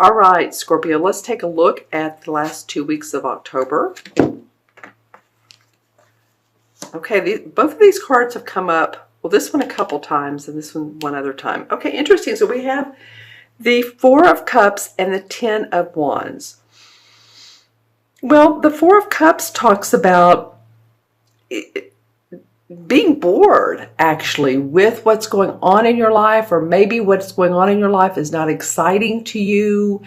All right, Scorpio, let's take a look at the last 2 weeks of October. Okay, both of these cards have come up. Well, this one a couple times and this one other time. Okay, interesting. So we have the Four of Cups and the Ten of Wands. Well, the Four of Cups talks about being bored, actually, with what's going on in your life, or maybe what's going on in your life is not exciting to you.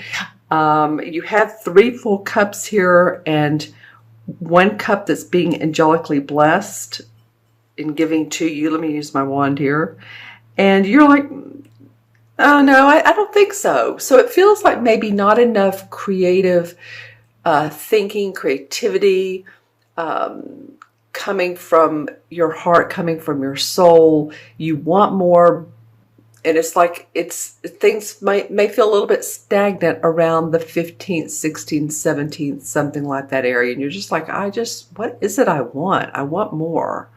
You have 3 full cups here and 1 cup that's being angelically blessed in giving to you. Let me use my wand here. And you're like, oh no, I don't think so. So it feels like maybe not enough creative thinking, creativity, coming from your heart, coming from your soul. You want more, and it's like things may feel a little bit stagnant around the 15th, 16th, 17th, something like that area. And you're just like, what is it I want? I want more.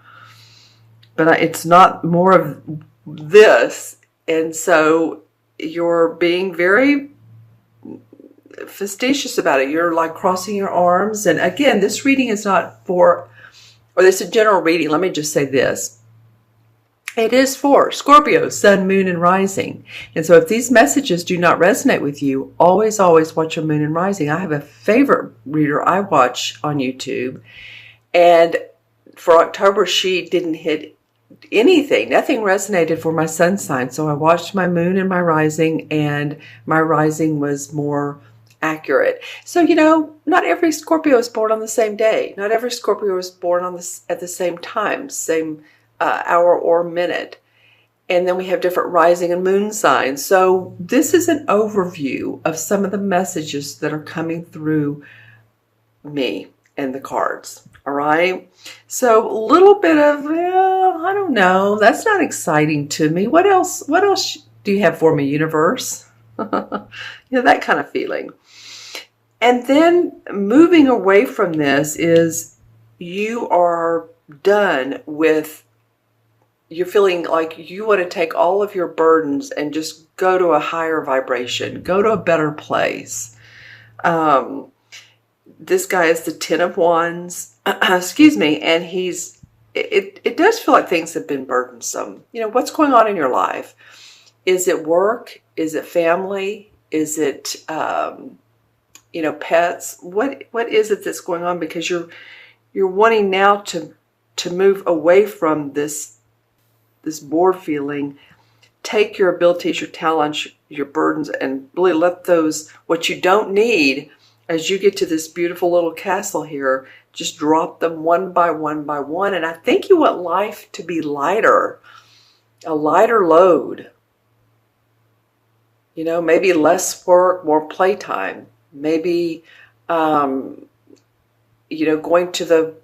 But it's not more of this. And so you're being very facetious about it. You're like crossing your arms. And again, this reading is not for, or this is a general reading. Let me just say this. It is for Scorpio, Sun, Moon, and Rising. And so if these messages do not resonate with you, always, always watch your Moon and Rising. I have a favorite reader I watch on YouTube. And for October, she didn't hit anything. Nothing resonated for my sun sign. So I watched my Moon and my Rising, and my Rising was more accurate. So, not every Scorpio is born on the same day. Not every Scorpio is born at the same time, same hour or minute. And then we have different rising and moon signs. So this is an overview of some of the messages that are coming through me and the cards. All right. So a little bit of, I don't know. That's not exciting to me. What else do you have for me, universe? That kind of feeling. And then moving away from this is you are done with, you're feeling like you want to take all of your burdens and just go to a higher vibration, go to a better place. This guy is the Ten of Wands, excuse me, and it does feel like things have been burdensome. What's going on in your life? Is it work? Is it family? Is it, pets? What is it that's going on? Because you're wanting now to move away from this bored feeling, take your abilities, your talents, your burdens, and really let those, what you don't need, as you get to this beautiful little castle here, just drop them one by one by one. And I think you want life to be lighter, a lighter load. Maybe less work, more playtime. Maybe, going to the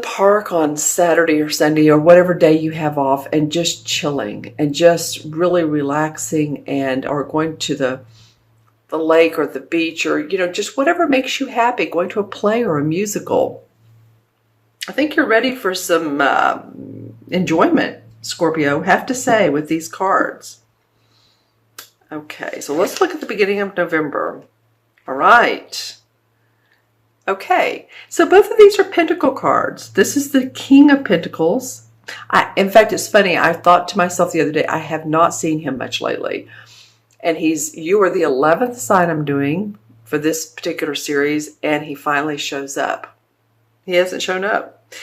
park on Saturday or Sunday or whatever day you have off, and just chilling and just really relaxing, or going to the lake or the beach, or just whatever makes you happy, going to a play or a musical. I think you're ready for some enjoyment, Scorpio, have to say, with these cards. Okay, so let's look at the beginning of November. All right. Okay, so both of these are Pentacle cards. This is the King of Pentacles. In fact, it's funny. I thought to myself the other day, I have not seen him much lately. And you are the 11th sign I'm doing for this particular series, and he finally shows up. He hasn't shown up.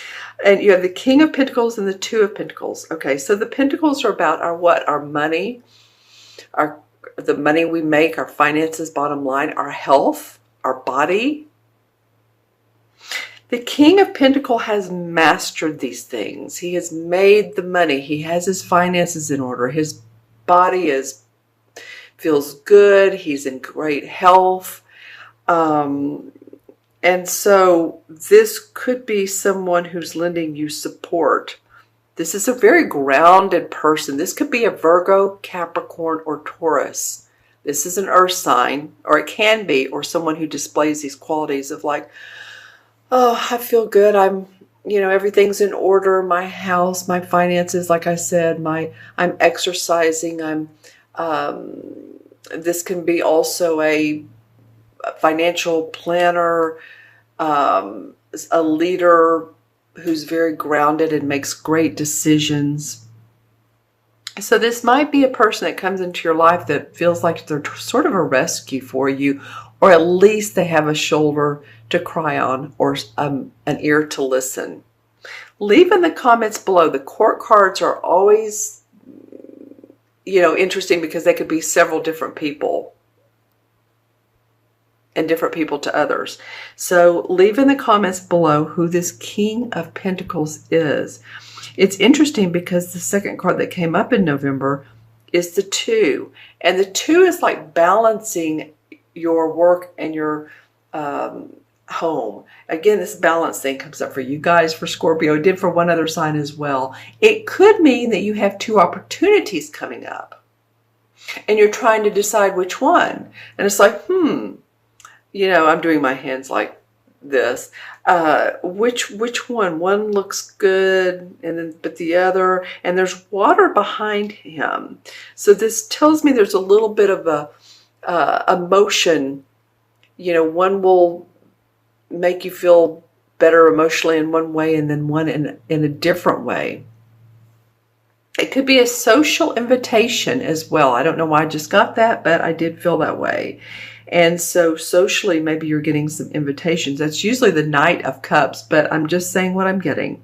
And you have the King of Pentacles and the Two of Pentacles. Okay, so the Pentacles are about our money, the money we make, our finances, bottom line, our health, our body. The King of Pentacles has mastered these things. He has made the money. He has his finances in order. His body feels good. He's in great health. And so this could be someone who's lending you support. This is a very grounded person. This could be a Virgo, Capricorn, or Taurus. This is an earth sign, or it can be, or someone who displays these qualities of like, oh, I feel good. Everything's in order. My house, my finances, like I said, I'm exercising. This can be also a financial planner, a leader who's very grounded and makes great decisions. So this might be a person that comes into your life that feels like they're sort of a rescue for you, or at least they have a shoulder to cry on, or an ear to listen. Leave in the comments below. The court cards are always, interesting because they could be several different people and different people to others. So leave in the comments below who this King of Pentacles is. It's interesting because the second card that came up in November is the 2. And the 2 is like balancing your work and your home. Again, this balance thing comes up for you guys, for Scorpio. It did for one other sign as well. It could mean that you have 2 opportunities coming up and you're trying to decide which one. And it's like, I'm doing my hands like this. Which one? One looks good, but the other, and there's water behind him. So this tells me there's a little bit of a emotion. One will make you feel better emotionally in one way, and then one in a different way. It could be a social invitation as well. I don't know why I just got that, but I did feel that way. And so socially, maybe you're getting some invitations. That's usually the Knight of Cups, but I'm just saying what I'm getting.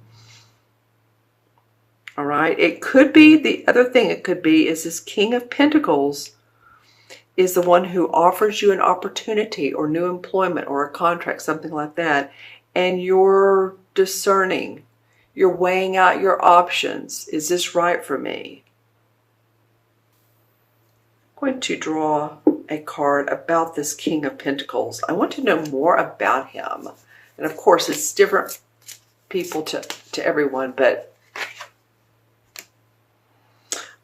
All right. It could be, the other thing it could be is this King of Pentacles is the one who offers you an opportunity or new employment or a contract, something like that. And you're discerning. You're weighing out your options. Is this right for me? I'm going to draw a card about this King of Pentacles. I want to know more about him. And of course, it's different people to everyone, but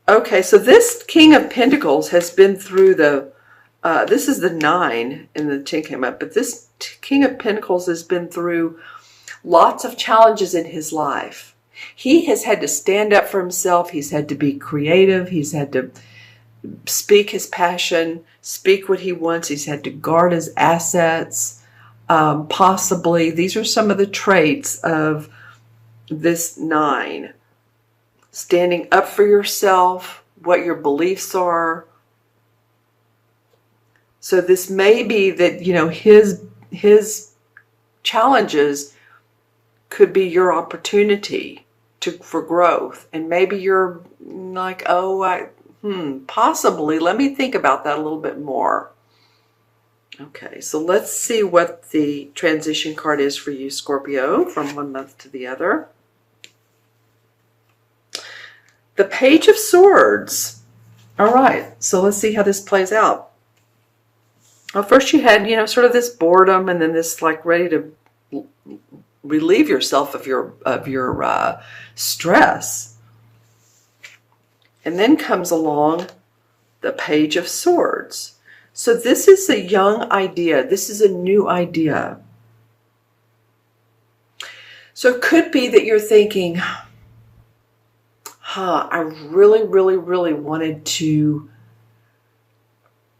okay, so this King of Pentacles has been through this is the 9 and the 10 came up, but this King of Pentacles has been through lots of challenges in his life. He has had to stand up for himself. He's had to be creative. He's had to speak his passion, speak what he wants. He's had to guard his assets. Possibly, these are some of the traits of this 9. Standing up for yourself, what your beliefs are. So this may be that, his challenges could be your opportunity for growth. And maybe you're like, possibly. Let me think about that a little bit more. Okay, so let's see what the transition card is for you, Scorpio, from one month to the other. The Page of Swords. All right, so let's see how this plays out. Well, first you had, sort of this boredom, and then this like ready to relieve yourself of your stress. And then comes along the Page of Swords. So this is a young idea. This is a new idea. So it could be that you're thinking, I really, really, really wanted to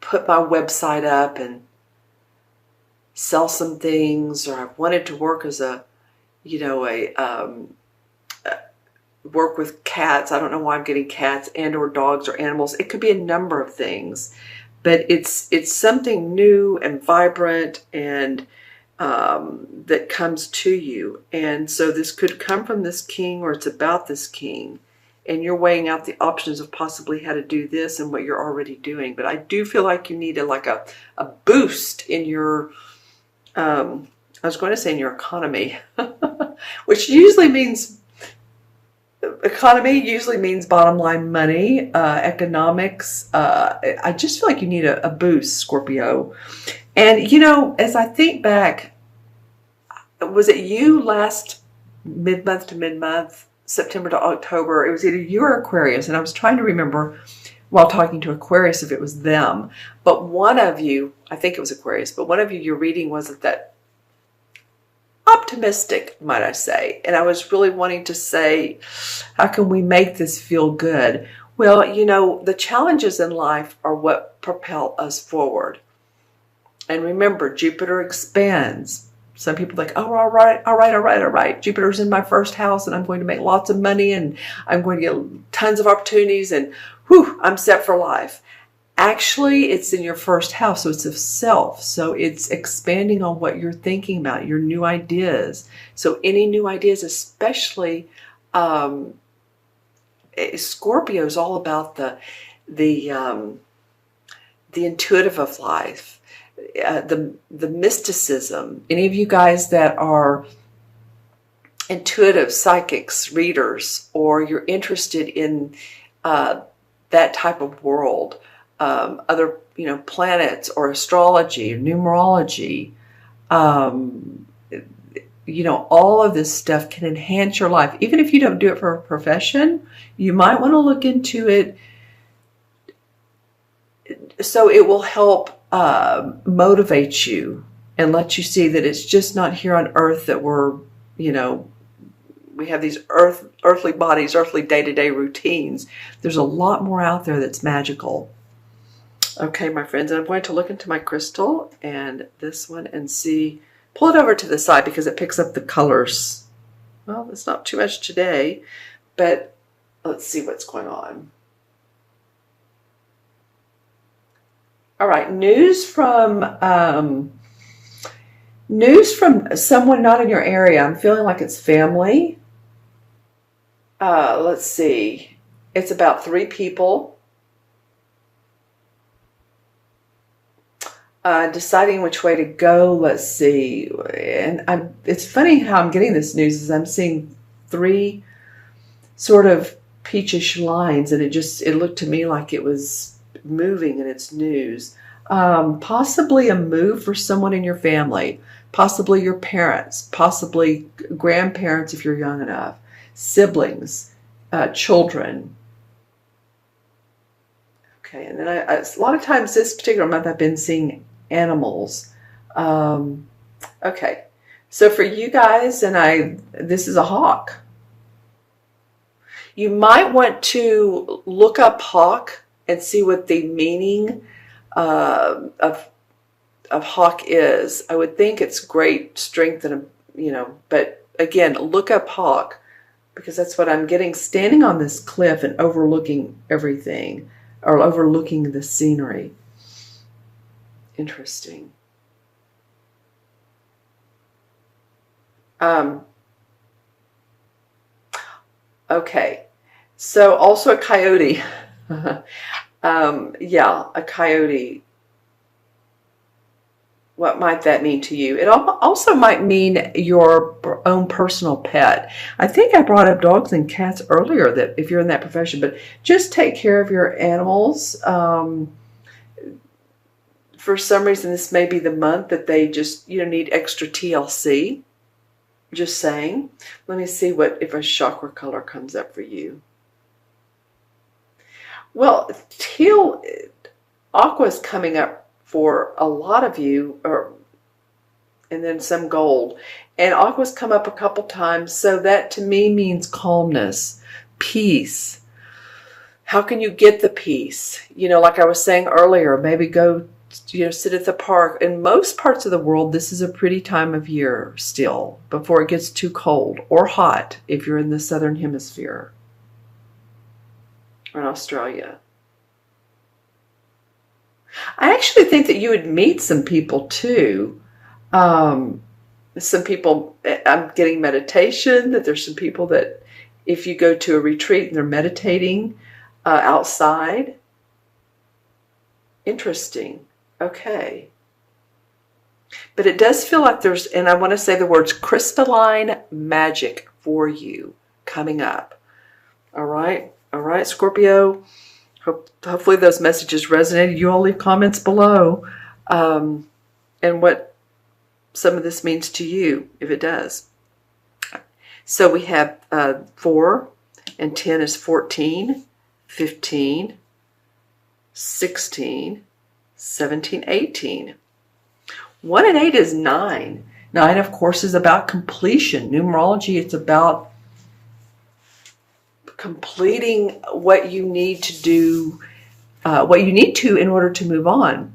put my website up and sell some things, or I wanted to work as work with cats. I don't know why I'm getting cats and or dogs or animals. It could be a number of things, but it's something new and vibrant and that comes to you. And so this could come from this king, or it's about this king, and you're weighing out the options of possibly how to do this and what you're already doing. But I do feel like you need a boost in your I was going to say in your economy, which usually means economy usually means bottom line money, economics. I just feel like you need a boost, Scorpio. And, as I think back, was it you last mid-month to mid-month, September to October? It was either you or Aquarius. And I was trying to remember while talking to Aquarius if it was them. But one of you, I think it was Aquarius, but one of you, your reading wasn't that optimistic, might I say. And I was really wanting to say, how can we make this feel good? Well, you know, the challenges in life are what propel us forward. And remember, Jupiter expands. Some people think, oh, all right, all right, all right, all right. Jupiter's in my first house and I'm going to make lots of money and I'm going to get tons of opportunities and whew, I'm set for life. Actually, it's in your first house, so it's of self. So it's expanding on what you're thinking about, your new ideas. So any new ideas, especially Scorpio is all about the intuitive of life, the mysticism. Any of you guys that are intuitive psychics, readers, or you're interested in that type of world, other planets or astrology or numerology, all of this stuff can enhance your life. Even if you don't do it for a profession, you might want to look into it so it will help motivate you and let you see that it's just not here on earth that we have these earthly bodies, earthly day-to-day routines. There's a lot more out there that's magical. Okay, my friends, and I'm going to look into my crystal and this one and see, pull it over to the side because it picks up the colors. Well, it's not too much today, but let's see what's going on. All right, news from someone not in your area. I'm feeling like it's family. Let's see. It's about 3 people. Deciding which way to go. Let's see. And it's funny how I'm getting this news is I'm seeing 3 sort of peachish lines, and it looked to me like it was moving in its news. Possibly a move for someone in your family, possibly your parents, possibly grandparents if you're young enough, siblings, children. Okay, and then a lot of times this particular month I've been seeing animals. Okay, so for you guys, this is a hawk. You might want to look up hawk and see what the meaning of hawk is. I would think it's great strength and but again, look up hawk because that's what I'm getting, standing on this cliff and overlooking everything or overlooking the scenery. Interesting. Okay, so also a coyote. Yeah, a coyote. What might that mean to you? It also might mean your own personal pet. I think I brought up dogs and cats earlier, that if you're in that profession, but just take care of your animals. For some reason, this may be the month that they just need extra TLC. Just saying. Let me see if a chakra color comes up for you. Well, teal, aqua is coming up for a lot of you, and then some gold. And aqua's come up a couple times, so that to me means calmness, peace. How can you get the peace? Like I was saying earlier, maybe go sit at the park. In most parts of the world, this is a pretty time of year still, before it gets too cold or hot if you're in the southern hemisphere or in Australia. I actually think that you would meet some people too. Some people, I'm getting meditation, that there's some people that if you go to a retreat and they're meditating outside. Interesting. Okay. But it does feel like there's, and I want to say the words crystalline magic for you coming up. All right. All right, Scorpio. Hopefully those messages resonated. You all leave comments below and what some of this means to you, if it does. So we have 4 and 10 is 14, 15, 16, 17, 18. 1 and 8 is 9. 9, of course, is about completion. Numerology, it's about completing what you need to do, what you need to in order to move on.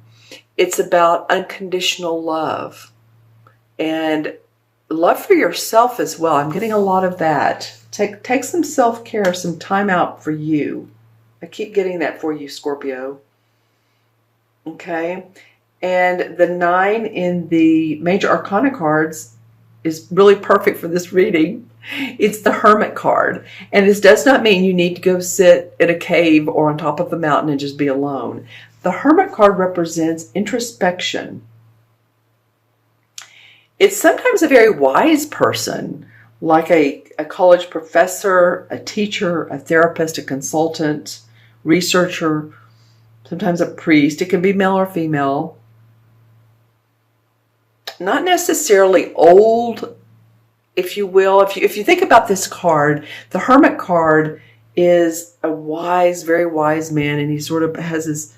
It's about unconditional love and love for yourself as well. I'm getting a lot of that. Take some self-care, some time out for you. I keep getting that for you, Scorpio. Okay. And the 9 in the major arcana cards is really perfect for this reading. It's the Hermit card. And this does not mean you need to go sit in a cave or on top of a mountain and just be alone. The Hermit card represents introspection. It's sometimes a very wise person, like a college professor, a teacher, a therapist, a consultant, researcher, sometimes a priest. It can be male or female. Not necessarily old, if you will. If you think about this card, the Hermit card is a wise, very wise man, and he sort of has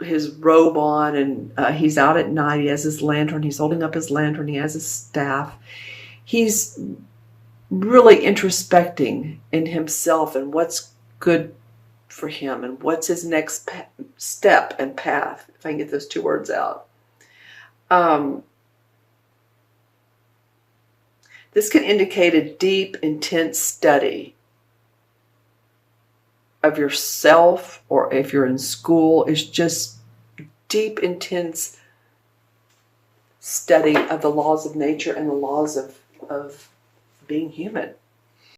his robe on, and he's out at night. He has his lantern. He's holding up his lantern. He has his staff. He's really introspecting in himself and what's good for him and what's his next step and path, if I can get those 2 words out. This can indicate a deep, intense study of yourself, or if you're in school, it's just deep, intense study of the laws of nature and the laws of being human.